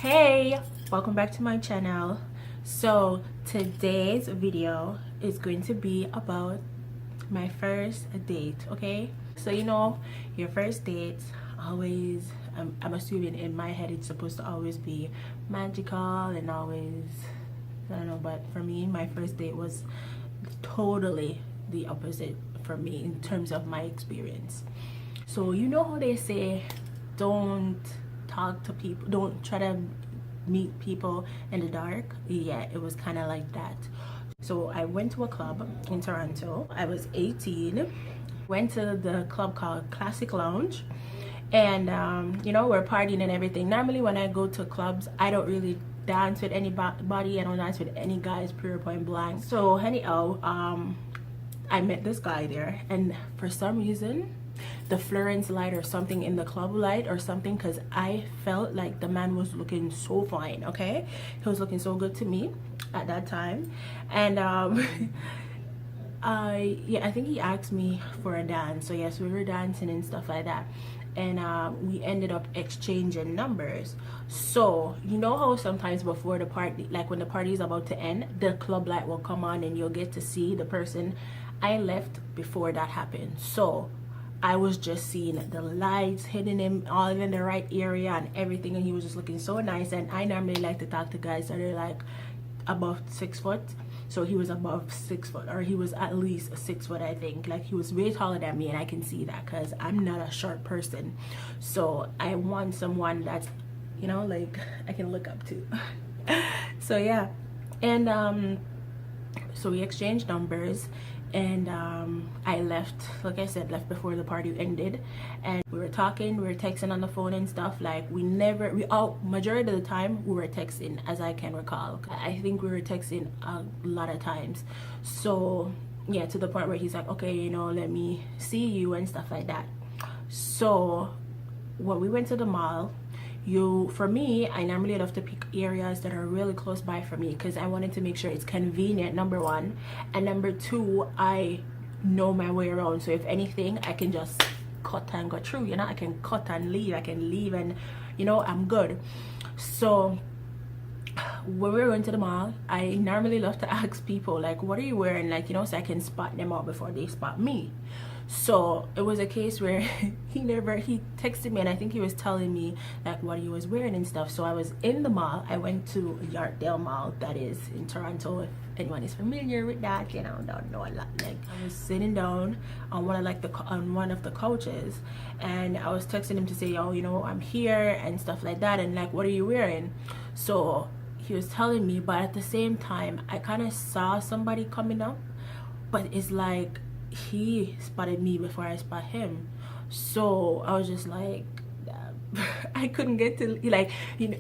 Hey, welcome back to my channel. So today's video is going to be about my first date. Okay, so your first dates always, I'm assuming in my head it's supposed to always be magical and always, I don't know, but for me my first date was totally the opposite for me in terms of my experience. So you know how they say, don't talk to people, don't try to meet people in the dark. Yeah, it was kind of like that. So I went to a club in Toronto. I was 18, went to the club called Classic Lounge, and we're partying and everything. Normally when I go to clubs, I don't really dance with anybody. I don't dance with any guys, pure point blank. So anyhow, I met this guy there, and for some reason the fluorescent light or something in the club light or something, because I felt like the man was looking so fine. Okay, he was looking so good to me at that time. And I think he asked me for a dance. So yes, we were dancing and stuff like that, and we ended up exchanging numbers. So you know how sometimes before the party, like when the party is about to end, the club light will come on and you'll get to see the person. I left before that happened, so I was just seeing the lights hitting him all in the right area and everything, and he was just looking so nice. And I normally like to talk to guys that are like above 6 foot, so he was above 6 foot, or he was at least 6 foot. I think like he was way taller than me, and I can see that because I'm not a short person. So I want someone that's, like I can look up to. So yeah, and so we exchanged numbers, and I left, like I said, left before the party ended, and we were talking, we were texting on the phone and stuff. Like majority of the time we were texting, as I can recall. I think we were texting a lot of times. So yeah, to the point where he's like, okay, let me see you and stuff like that. So when we went to the mall, for me, I normally love to pick areas that are really close by for me, because I wanted to make sure it's convenient, number one, and number two, I know my way around. So if anything, I can just cut and go through, I can cut and leave, I can leave, and I'm good. So when we were going to the mall, I normally love to ask people, like, what are you wearing, like, so I can spot them out before they spot me. So it was a case where he texted me, and I think he was telling me like what he was wearing and stuff. So I was in the mall. I went to Yartdale Mall, that is in Toronto. If anyone is familiar with that, don't know a lot. Like, I was sitting down on one of the couches, and I was texting him to say, oh, I'm here and stuff like that, and like, what are you wearing? So he was telling me, but at the same time, I kind of saw somebody coming up, but it's like he spotted me before I spot him. So I was just like, I couldn't get to,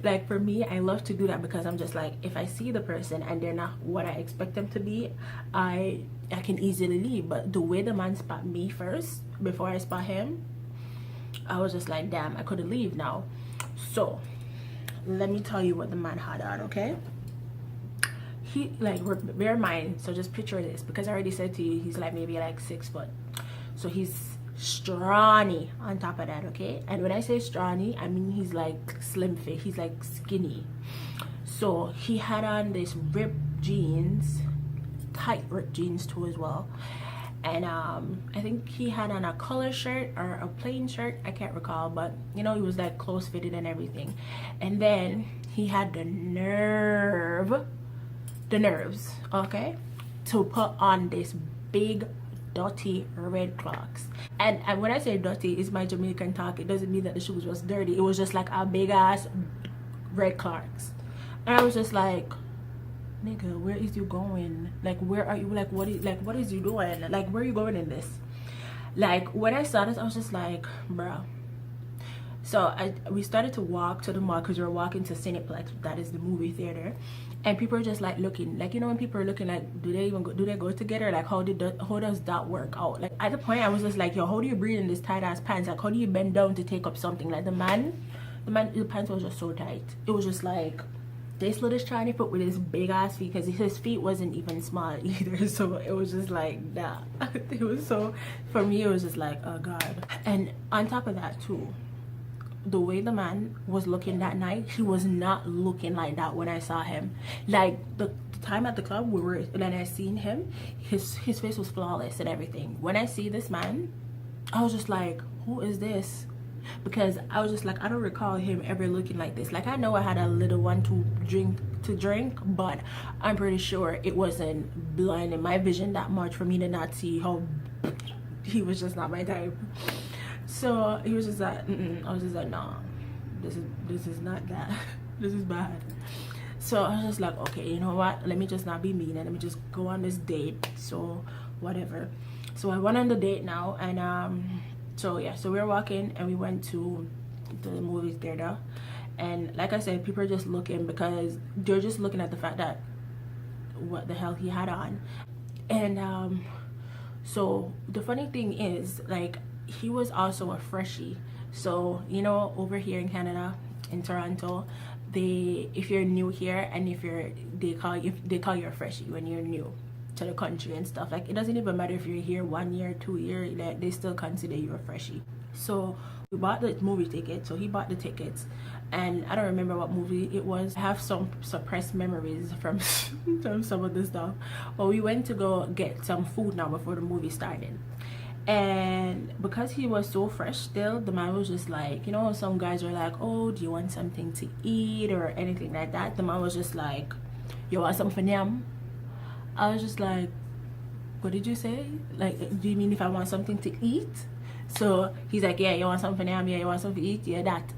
like for me, I love to do that, because I'm just like, if I see the person and they're not what I expect them to be, I can easily leave. But the way the man spot me first before I spot him, I was just like, damn, I couldn't leave now. So let me tell you what the man had on. Okay, he, like, bear in mind, so just picture this, because I already said to you, he's like maybe like 6 foot. So he's scrawny on top of that. Okay, and when I say scrawny, I mean he's like slim fit, he's like skinny. So he had on this ripped jeans, tight ripped jeans too as well, and I think he had on a color shirt or a plain shirt, I can't recall, but he was like close fitted and everything. And then he had the nerves, okay, to put on this big dirty red Clarks. And when I say dirty, it's my Jamaican talk. It doesn't mean that the shoes was dirty. It was just like a big ass red Clarks. And I was just like, nigga, where is you going? Like, where are you? Like, what is you doing? Like, where are you going in this? Like, when I saw this, I was just like, bro. So we started to walk to the mall, because we were walking to Cineplex, that is the movie theater, and people are just like looking, like, when people are looking, like, do they go together? Like, how does that work out? Like, at the point I was just like, yo, how do you breathe in this tight ass pants? Like, how do you bend down to take up something? Like, the pants was just so tight. It was just like, this little shiny foot with his big ass feet, because his feet wasn't even small either. So it was just like, nah. It was so, for me, it was just like, oh god. And on top of that too, the way the man was looking that night, he was not looking like that when I saw him. Like the time at the club when I seen him, his face was flawless and everything. When I see this man, I was just like, who is this? Because I was just like, I don't recall him ever looking like this. Like, I know I had a little one to drink, but I'm pretty sure it wasn't blinding my vision that much for me to not see how he was just not my type. So he was just like, I was just like, nah, this is not that. This is bad. So I was just like, okay, you know what, let me just not be mean and let me just go on this date. So whatever. So I went on the date now, and so yeah, so we were walking and we went to the movie theater, and like I said, people are just looking because they're just looking at the fact that what the hell he had on. And so the funny thing is, like, he was also a freshie. So, you know, over here in Canada, in Toronto, if you're new here and they call you a freshie when you're new to the country and stuff. Like, it doesn't even matter if you're here 1 year, 2 years, like, they still consider you a freshie. So we bought the movie ticket, so he bought the tickets, and I don't remember what movie it was. I have some suppressed memories from some of this stuff, but we went to go get some food now before the movie started. And because he was so fresh still, the man was just like, you know, some guys were like, oh, do you want something to eat or anything like that? The man was just like, you want something yum? I was just like, what did you say? Like, do you mean if I want something to eat? So he's like, yeah, you want something yum? Yeah, you want something to eat? Yeah, that.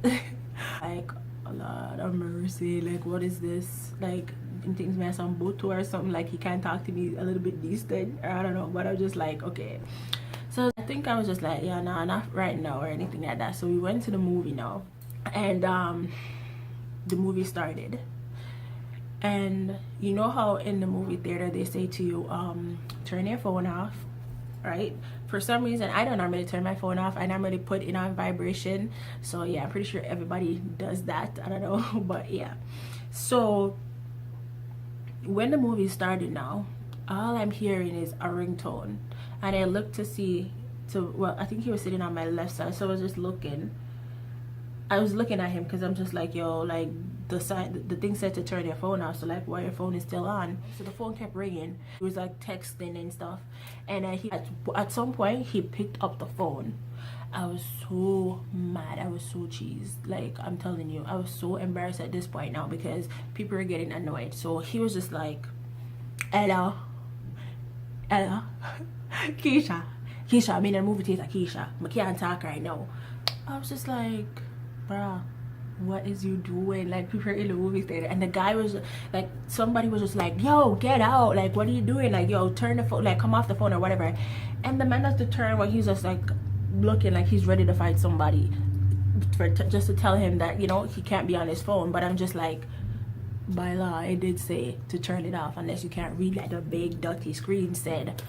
Like, a lot of mercy. Like, what is this? Like, he thinks me as some boto or something. Like, he can't talk to me a little bit decent, or I don't know. But I was just like, okay. So I think I was just like, yeah, nah, not right now or anything like that. So we went to the movie now, and the movie started. And you know how in the movie theater they say to you, turn your phone off, right? For some reason, I don't normally turn my phone off. I normally put it on vibration. So yeah, I'm pretty sure everybody does that. I don't know, but yeah. So when the movie started now, all I'm hearing is a ringtone. And I looked to see, well, I think he was sitting on my left side, so I was just looking. I was looking at him because I'm just like, yo, like, the thing said to turn your phone off, so like, why your phone is still on? So the phone kept ringing. He was like texting and stuff, and at some point he picked up the phone. I was so mad. I was so cheesed. Like, I'm telling you, I was so embarrassed at this point now because people are getting annoyed. So he was just like, hello, Keisha, I'm in a movie theater, Keisha, I can't talk right now. I was just like, bruh, what is you doing? Like, people are in the movie theater, and the guy was like, somebody was just like, yo, get out, like, what are you doing? Like, yo, turn the phone, like, come off the phone or whatever. And the man has to turn when he's just like looking like he's ready to fight somebody, just to tell him that, you know, he can't be on his phone. But I'm just like, by law, it did say to turn it off unless you can't read, like, the big dirty screen said,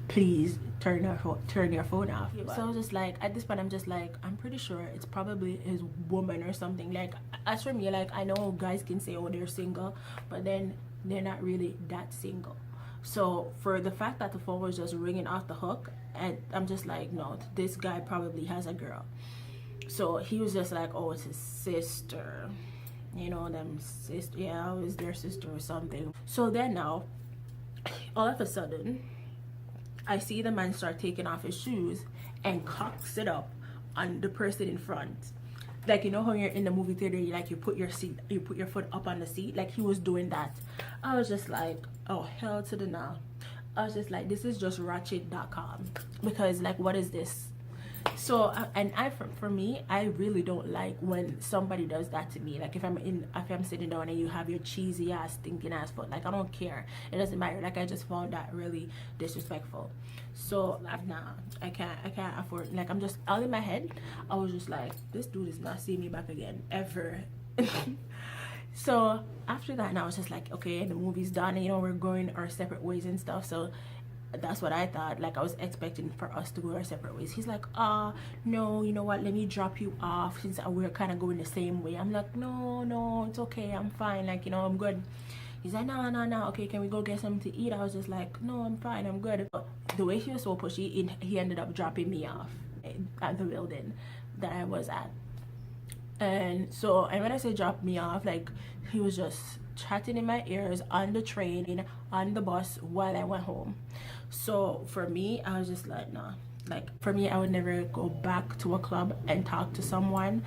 please turn your phone off. So I was just like, at this point, I'm just like, I'm pretty sure it's probably his woman or something. Like, as for me, like, I know guys can say, oh, they're single, but then they're not really that single. So for the fact that the phone was just ringing off the hook, and I'm just like, no, this guy probably has a girl. So he was just like, oh, it's his sister, you know, them sister, yeah, it's their sister or something. So then now, all of a sudden, I see the man start taking off his shoes and cocks it up on the person in front. Like, you know how you're in the movie theater, you put your foot up on the seat? Like, he was doing that. I was just like, oh, hell to the no. I was just like, this is just ratchet.com, because, like, what is this? So for me, I really don't like when somebody does that to me. Like, if I'm sitting down and you have your cheesy ass stinking ass foot, like, I don't care, it doesn't matter. Like, I just found that really disrespectful. So like, nah, I can't afford, like, I'm just all in my head. I was just like, this dude is not seeing me back again ever. So after that, now I was just like, okay, the movie's done, and, you know, we're going our separate ways and stuff. So that's what I thought. Like, I was expecting for us to go our separate ways. He's like, no, you know what, let me drop you off since we're kind of going the same way. I'm like, no, it's okay, I'm fine, like, you know, I'm good. He's like, no, okay, can we go get something to eat? I was just like, no, I'm fine, I'm good. But the way he was so pushy, he ended up dropping me off at the building that I was at. And so, and when I say drop me off, like he was just chatting in my ears on the train, on the bus while I went home. So for me, I was just like, nah. Like for me, I would never go back to a club and talk to someone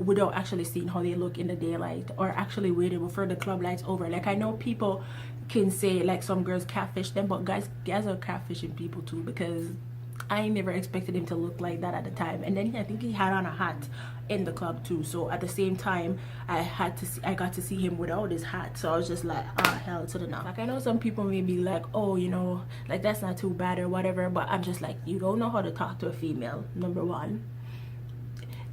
without actually seeing how they look in the daylight, or actually waiting before the club lights over. Like I know people can say like some girls catfish them, but guys are catfishing people too, because I never expected him to look like that at the time. And then I think he had on a hat in the club too, so at the same time I got to see him without his hat. So I was just like, ah, hell to the no. Like I know some people may be like, oh, you know, like that's not too bad or whatever, but I'm just like, you don't know how to talk to a female, number one.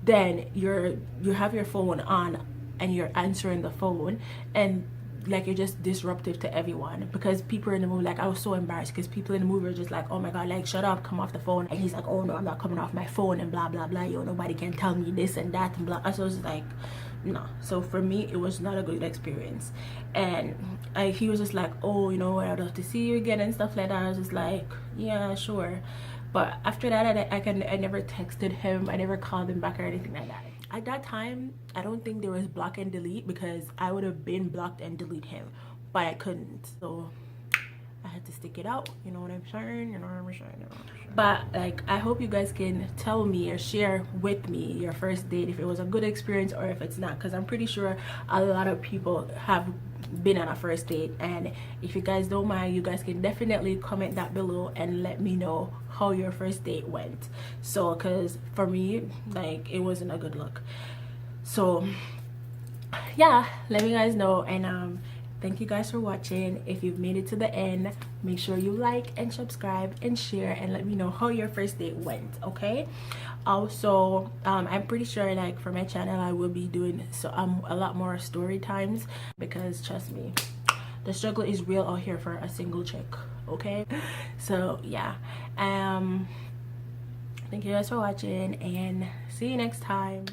Then you have your phone on and you're answering the phone, and like you're just disruptive to everyone, because people in the movie, like I was so embarrassed because people in the movie were just like, oh my god, like shut up, come off the phone. And he's like, oh no, I'm not coming off my phone, and blah blah blah, yo, nobody can tell me this and that and blah. So I was like, no. So for me, it was not a good experience. And he was just like, oh, you know, I'd love to see you again and stuff like that. I was just like, yeah, sure. But after that, I never texted him, I never called him back or anything like that. At that time, I don't think there was block and delete, because I would have been blocked and delete him, but I couldn't. So I had to stick it out, you know what I'm saying? You know what I'm saying? But like, I hope you guys can tell me or share with me your first date, if it was a good experience or if it's not, because I'm pretty sure a lot of people have been on a first date. And if you guys don't mind, you guys can definitely comment that below and let me know how your first date went. So because for me, like, it wasn't a good look. So yeah, let me guys know. And thank you guys for watching. If you've made it to the end, make sure you like and subscribe and share, and let me know how your first date went, okay? Also, I'm pretty sure, like, for my channel I will be doing a lot more story times, because trust me, the struggle is real out here for a single chick, okay? So yeah, thank you guys for watching, and see you next time.